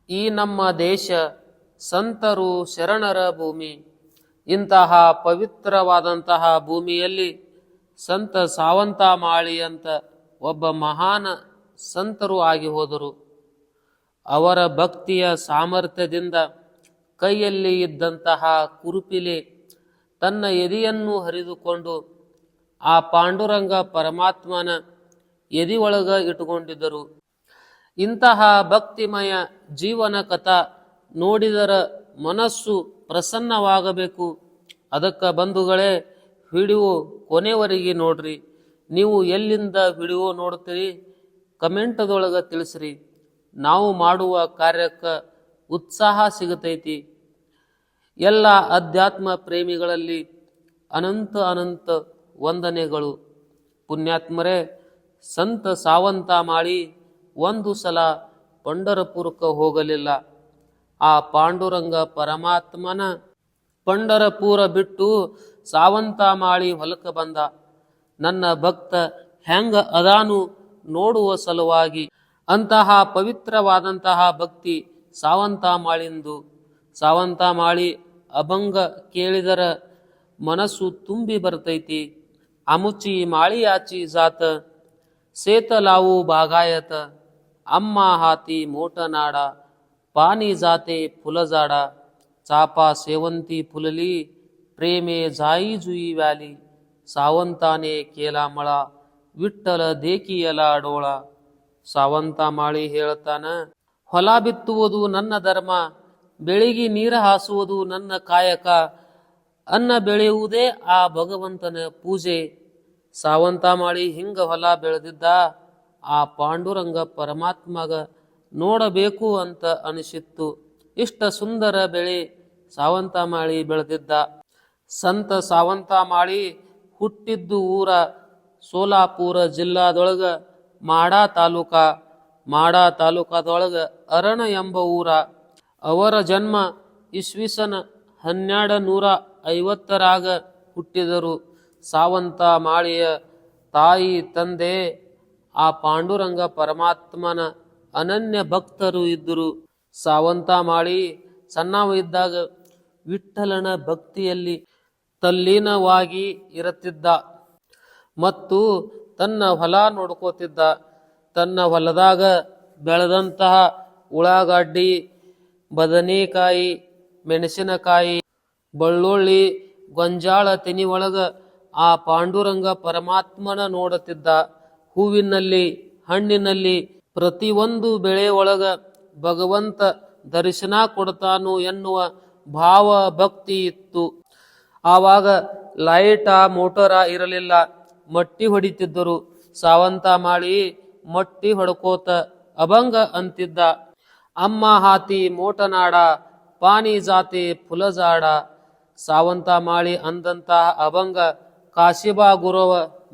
ಈ ನಮ್ಮ ದೇಶ ಸಂತರು ಶರಣರ ಭೂಮಿ. ಇಂತಹ ಪವಿತ್ರವಾದಂತಹ ಭೂಮಿಯಲ್ಲಿ ಸಂತ ಸಾವಂತ ಮಾಳಿ ಅಂತ ಒಬ್ಬ ಮಹಾನ್ ಸಂತರು ಆಗಿ ಹೋದರು. ಅವರ ಭಕ್ತಿಯ ಸಾಮರ್ಥ್ಯದಿಂದ ಕೈಯಲ್ಲಿ ಇದ್ದಂತಹ ಕುರುಪಿಲೆ ತನ್ನ ಎದೆಯನ್ನು ಹರಿದುಕೊಂಡು ಆ ಪಾಂಡುರಂಗ ಪರಮಾತ್ಮನ ಎದೆಯೊಳಗ ಇಟ್ಟುಕೊಂಡಿದ್ದರು. ಇಂತಹ ಭಕ್ತಿಮಯ ಜೀವನ ಕಥಾ ನೋಡಿದರ ಮನಸ್ಸು ಪ್ರಸನ್ನವಾಗಬೇಕು. ಅದಕ್ಕೆ ಬಂಧುಗಳೇ, ವಿಡಿಯೋ ಕೊನೆವರೆಗೆ ನೋಡ್ರಿ. ನೀವು ಎಲ್ಲಿಂದ ವಿಡಿಯೋ ನೋಡ್ತೀರಿ ಕಮೆಂಟದೊಳಗೆ ತಿಳಿಸ್ರಿ. ನಾವು ಮಾಡುವ ಕಾರ್ಯಕ್ಕೆ ಉತ್ಸಾಹ ಸಿಗತೈತಿ. ಎಲ್ಲ ಅಧ್ಯಾತ್ಮ ಪ್ರೇಮಿಗಳಲ್ಲಿ ಅನಂತ ಅನಂತ ವಂದನೆಗಳು. ಪುಣ್ಯಾತ್ಮರೇ, ಸಂತ ಸಾವಂತ ಮಾಳಿ ಒಂದು ಸಲ ಪಂಢರಪುರಕ್ಕೆ ಹೋಗಲಿಲ್ಲ. ಆ ಪಾಂಡುರಂಗ ಪರಮಾತ್ಮನ ಪಂಢರಪುರ ಬಿಟ್ಟು ಸಾವಂತ ಮಾಳಿ ಹೊಲಕ್ಕೆ ಬಂದ. ನನ್ನ ಭಕ್ತ ಹೆಂಗ ಅದಾನು ನೋಡುವ ಸಲುವಾಗಿ ಅಂತಹ ಪವಿತ್ರವಾದಂತಹ ಭಕ್ತಿ ಸಾವಂತ ಮಾಳಿಂದು. ಸಾವಂತ ಮಾಳಿ ಅಭಂಗ ಕೇಳಿದರ ಮನಸ್ಸು ತುಂಬಿ ಬರ್ತೈತಿ. ಅಮುಚಿ ಮಾಳಿಯಾಚಿ ಜಾತ ಸೇತಲಾವು ಬಾಗಾಯತ ಅಮ್ಮ ಹಾತಿ ಮೋಟನಾಡ ಪಾನಿ ಜಾತೆ ಫುಲಜಾಡ ಚಾಪಾ ಸೇವಂತಿ ಫುಲಲಿ ಪ್ರೇಮೆ ಜಾಯಿ ಜುಯಿ ವ್ಯಾಲಿ ಸಾವಂತಾನೆ ಕೇಲಾಮಳ ವಿಠ್ಠಲ ದೇಕಿಯಲ ಡೋಳ. ಸಾವಂತ ಮಾಳಿ ಹೇಳ್ತಾನ, ಹೊಲ ಬಿತ್ತುವುದು ನನ್ನ ಧರ್ಮ, ಬೆಳಿಗ್ಗೆ ನೀರ ಹಾಸುವುದು ನನ್ನ ಕಾಯಕ, ಅನ್ನ ಬೆಳೆಯುವುದೇ ಆ ಭಗವಂತನ ಪೂಜೆ. ಸಾವಂತ ಮಾಳಿ ಹಿಂಗ ಹೊಲ ಬೆಳೆದಿದ್ದ. ಆ ಪಾಂಡುರಂಗ ಪರಮಾತ್ಮಗ ನೋಡಬೇಕು ಅಂತ ಅನಿಸಿತ್ತು. ಇಷ್ಟ ಸುಂದರ ಬೆಳೆ ಸಾವಂತ ಮಾಳಿ ಬೆಳೆದಿದ್ದ. ಸಂತ ಸಾವಂತ ಮಾಳಿ ಹುಟ್ಟಿದ್ದು ಊರ ಸೋಲಾಪುರ ಜಿಲ್ಲಾದೊಳಗ ಮಾಡಾ ತಾಲೂಕಾದೊಳಗ ಅರಣ ಎಂಬ ಊರ. ಅವರ ಜನ್ಮ ಇಸ್ವಿಸನ 1250ರಾಗ ಹುಟ್ಟಿದರು. ಸಾವಂತ ಮಾಳಿಯ ತಾಯಿ ತಂದೆ ಆ ಪಾಂಡುರಂಗ ಪರಮಾತ್ಮನ ಅನನ್ಯ ಭಕ್ತರು ಇದ್ದರು. ಸಾವಂತ ಮಾಳಿ ಸಣ್ಣವ ಇದ್ದಾಗ ವಿಠ್ಠಲನ ಭಕ್ತಿಯಲ್ಲಿ ತಲ್ಲೀನವಾಗಿ ಇರುತ್ತಿದ್ದ ಮತ್ತು ತನ್ನ ಹೊಲ ನೋಡ್ಕೋತಿದ್ದ. ತನ್ನ ಹೊಲದಾಗ ಬೆಳೆದಂತಹ ಉಳ್ಳಾಗಡ್ಡಿ, ಬದನೆಕಾಯಿ, ಮೆಣಸಿನಕಾಯಿ, ಬೆಳ್ಳುಳ್ಳಿ, ಗೊಂಜಾಳ ತೆನಿ ಒಳಗ ಆ ಪಾಂಡುರಂಗ ಪರಮಾತ್ಮನ ನೋಡುತ್ತಿದ್ದ. ಹೂವಿನಲ್ಲಿ, ಹಣ್ಣಿನಲ್ಲಿ, ಪ್ರತಿಯೊಂದು ಬೆಳೆ ಒಳಗ ಭಗವಂತ ದರ್ಶನ ಕೊಡ್ತಾನು ಎನ್ನುವ ಭಾವ ಭಕ್ತಿ ಇತ್ತು. ಆವಾಗ ಲೈಟ ಮೋಟರ ಇರಲಿಲ್ಲ, ಮಟ್ಟಿ ಹೊಡಿತಿದ್ದರು. ಸಾವಂತ ಮಾಳಿ ಮಟ್ಟಿ ಹೊಡ್ಕೋತ ಅಭಂಗ ಅಂತಿದ್ದ. ಅಮ್ಮ ಹಾತಿ ಮೋಟನಾಡ ಪಾನಿ ಜಾತಿ ಫುಲಜಾಡ. ಸಾವಂತ ಮಾಳಿ ಅಂದಂತಹ ಅಭಂಗ ಕಾಶಿಬಾ ಗುರವ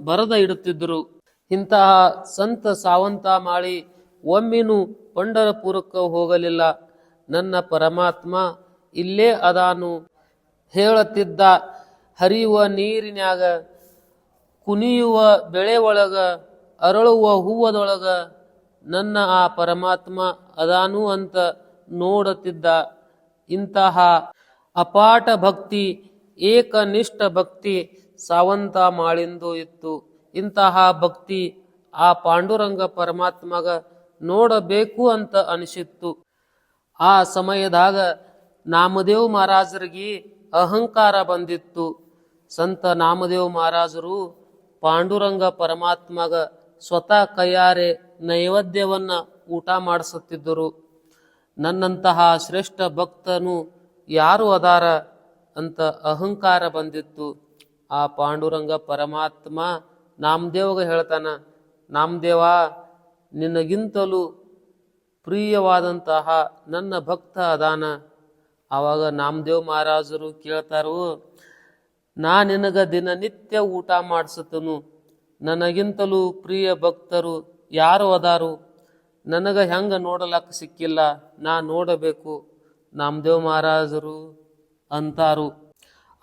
ಬರದ ಇಡುತ್ತಿದ್ದರು. ಇಂತಹ ಸಂತ ಸಾವಂತ ಮಾಳಿ ಒಮ್ಮಿನೂ ಪಂಢರಪುರಕ್ಕೆ ಹೋಗಲಿಲ್ಲ. ನನ್ನ ಪರಮಾತ್ಮ ಇಲ್ಲೇ ಅದಾನು ಹೇಳುತ್ತಿದ್ದ. ಹರಿಯುವ ನೀರಿನ್ಯಾಗ, ಕುಣಿಯುವ ಬೆಳೆ ಒಳಗ, ಅರಳುವ ಹೂವದೊಳಗ ನನ್ನ ಆ ಪರಮಾತ್ಮ ಅದಾನು ಅಂತ ನೋಡುತ್ತಿದ್ದ. ಇಂತಹ ಅಪಾಟ ಭಕ್ತಿ, ಏಕನಿಷ್ಠ ಭಕ್ತಿ ಸಾವಂತ ಮಾಳಿಂದು ಇತ್ತು. ಇಂತಹ ಭಕ್ತಿ ಆ ಪಾಂಡುರಂಗ ಪರಮಾತ್ಮಗ ನೋಡಬೇಕು ಅಂತ ಅನಿಸಿತ್ತು. ಆ ಸಮಯದಾಗ ನಾಮದೇವ್ ಮಹಾರಾಜರಿಗೆ ಅಹಂಕಾರ ಬಂದಿತ್ತು. ಸಂತ ನಾಮದೇವ್ ಮಹಾರಾಜರು ಪಾಂಡುರಂಗ ಪರಮಾತ್ಮಗ ಸ್ವತಃ ಕೈಯಾರೆ ನೈವೇದ್ಯವನ್ನ ಊಟ ಮಾಡಿಸುತ್ತಿದ್ದರು. ನನ್ನಂತಹ ಶ್ರೇಷ್ಠ ಭಕ್ತನು ಯಾರು ಅದಾರ ಅಂತ ಅಹಂಕಾರ ಬಂದಿತ್ತು. ಆ ಪಾಂಡುರಂಗ ಪರಮಾತ್ಮ ನಾಮದೇವಗ ಹೇಳ್ತಾನ, ನಾಮದೇವ, ನಿನಗಿಂತಲೂ ಪ್ರಿಯವಾದಂತಹ ನನ್ನ ಭಕ್ತ ಅದಾನ. ಆವಾಗ ನಾಮದೇವ್ ಮಹಾರಾಜರು ಕೇಳ್ತಾರು, ನಾ ನಿನಗ ದಿನನಿತ್ಯ ಊಟ ಮಾಡಿಸುತ್ತನು, ನನಗಿಂತಲೂ ಪ್ರಿಯ ಭಕ್ತರು ಯಾರು ಅದಾರು? ನನಗ ಹೆಂಗ ನೋಡಲಕ್ಕ ಸಿಕ್ಕಿಲ್ಲ, ನಾ ನೋಡಬೇಕು. ನಾಮದೇವ್ ಮಹಾರಾಜರು ಅಂತಾರು.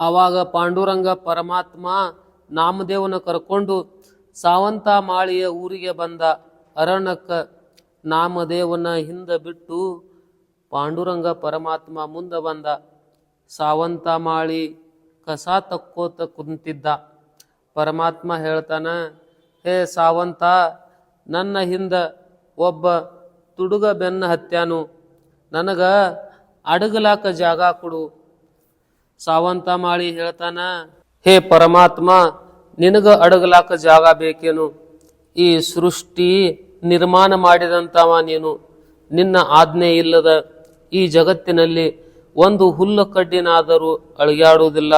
ಆವಾಗ ಪಾಂಡುರಂಗ ಪರಮಾತ್ಮ ನಾಮದೇವನ ಕರ್ಕೊಂಡು ಸಾವಂತ ಮಾಳಿಯ ಊರಿಗೆ ಬಂದ. ಅರಣ್ಯಕ್ಕ ನಾಮದೇವನ ಹಿಂದ ಬಿಟ್ಟು ಪಾಂಡುರಂಗ ಪರಮಾತ್ಮ ಮುಂದೆ ಬಂದ. ಸಾವಂತ ಮಾಳಿ ಕಸ ತಕ್ಕೋತ ಕುಂತಿದ್ದ. ಪರಮಾತ್ಮ ಹೇಳ್ತಾನ, ಹೇ ಸಾವಂತ, ನನ್ನ ಹಿಂದ ಒಬ್ಬ ತುಡುಗ ಬೆನ್ನ ಹತ್ಯಾನು, ನನಗ ಅಡಗಲಾಕ ಜಾಗ ಕೊಡು. ಸಾವಂತ ಮಾಳಿ ಹೇಳ್ತಾನ, ಹೇ ಪರಮಾತ್ಮ, ನಿನಗ ಅಡಗಲಾಕ ಜಾಗ ಬೇಕೇನು? ಈ ಸೃಷ್ಟಿ ನಿರ್ಮಾಣ ಮಾಡಿದಂತವ ನೀನು. ನಿನ್ನ ಆಜ್ಞೆ ಇಲ್ಲದ ಈ ಜಗತ್ತಿನಲ್ಲಿ ಒಂದು ಹುಲ್ಲು ಕಡ್ಡಿನಾದರೂ ಅಳಿಗಾಡುವುದಿಲ್ಲ.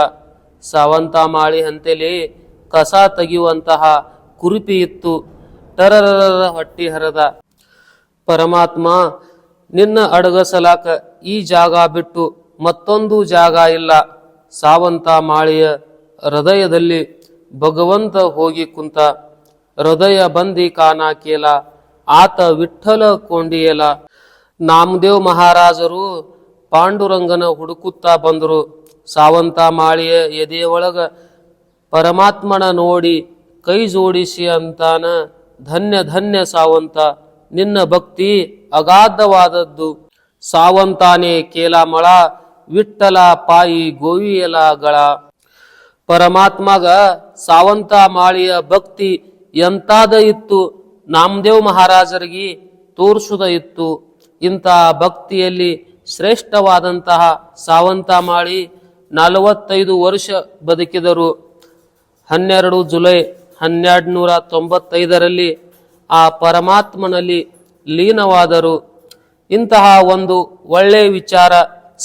ಸಾವಂತ ಮಾಳಿ ಹಂತೆಲಿ ಕಸ ತೆಗೆಯುವಂತಹ ಕುರುಪಿ ಇತ್ತು. ಟರರ ಹೊಟ್ಟಿ ಹರದ. ಪರಮಾತ್ಮ, ನಿನ್ನ ಅಡಗಸಲಾಕ ಈ ಜಾಗ ಬಿಟ್ಟು ಮತ್ತೊಂದು ಜಾಗ ಇಲ್ಲ. ಸಾವಂತ ಮಾಳಿಯ ಹೃದಯದಲ್ಲಿ ಭಗವಂತ ಹೋಗಿ ಕುಂತ. ಹೃದಯ ಬಂದಿ ಕಾನ ಕೇಲ, ಆತ ವಿಠ್ಠಲ ಕೊಂಡಿಯಲ. ನಾಮದೇವ್ ಮಹಾರಾಜರು ಪಾಂಡುರಂಗನ ಹುಡುಕುತ್ತಾ ಬಂದರು. ಸಾವಂತ ಮಾಳಿಯ ಎದೆಯೊಳಗ ಪರಮಾತ್ಮನ ನೋಡಿ ಕೈ ಜೋಡಿಸಿ ಅಂತಾನ, ಧನ್ಯ ಧನ್ಯ ಸಾವಂತ, ನಿನ್ನ ಭಕ್ತಿ ಅಗಾಧವಾದದ್ದು. ಸಾವಂತಾನೆ ಕೇಲಾಮಳ, ವಿಠ್ಠಲ ಪಾಯಿ ಗೋವಿಯಲಗಳ. ಪರಮಾತ್ಮಗ ಸಾವಂತ ಮಾಳಿಯ ಭಕ್ತಿ ಎಂತಾದ ಇತ್ತು, ನಾಮದೇವ್ ಮಹಾರಾಜರಿಗೆ ತೋರಿಸುದ ಇತ್ತು. ಇಂತಹ ಭಕ್ತಿಯಲ್ಲಿ ಶ್ರೇಷ್ಠವಾದಂತಹ ಸಾವಂತ ಮಾಳಿ 45 ವರ್ಷ ಬದುಕಿದರು. 12 ಜುಲೈ 1295ರಲ್ಲಿ ಆ ಪರಮಾತ್ಮನಲ್ಲಿ ಲೀನವಾದರು. ಇಂತಹ ಒಂದು ಒಳ್ಳೆಯ ವಿಚಾರ,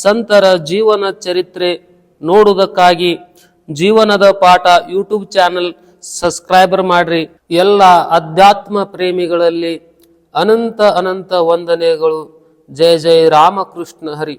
ಸಂತರ ಜೀವನ ಚರಿತ್ರೆ ನೋಡುವುದಕ್ಕಾಗಿ ಜೀವನದ ಪಾಠ ಯೂಟ್ಯೂಬ್ ಚಾನಲ್ ಸಬ್ಸ್ಕ್ರೈಬರ್ ಮಾಡ್ರಿ. ಎಲ್ಲ ಅಧ್ಯಾತ್ಮ ಪ್ರೇಮಿಗಳಲ್ಲಿ ಅನಂತ ಅನಂತ ವಂದನೆಗಳು. ಜಯ ಜಯ ರಾಮಕೃಷ್ಣ ಹರಿ.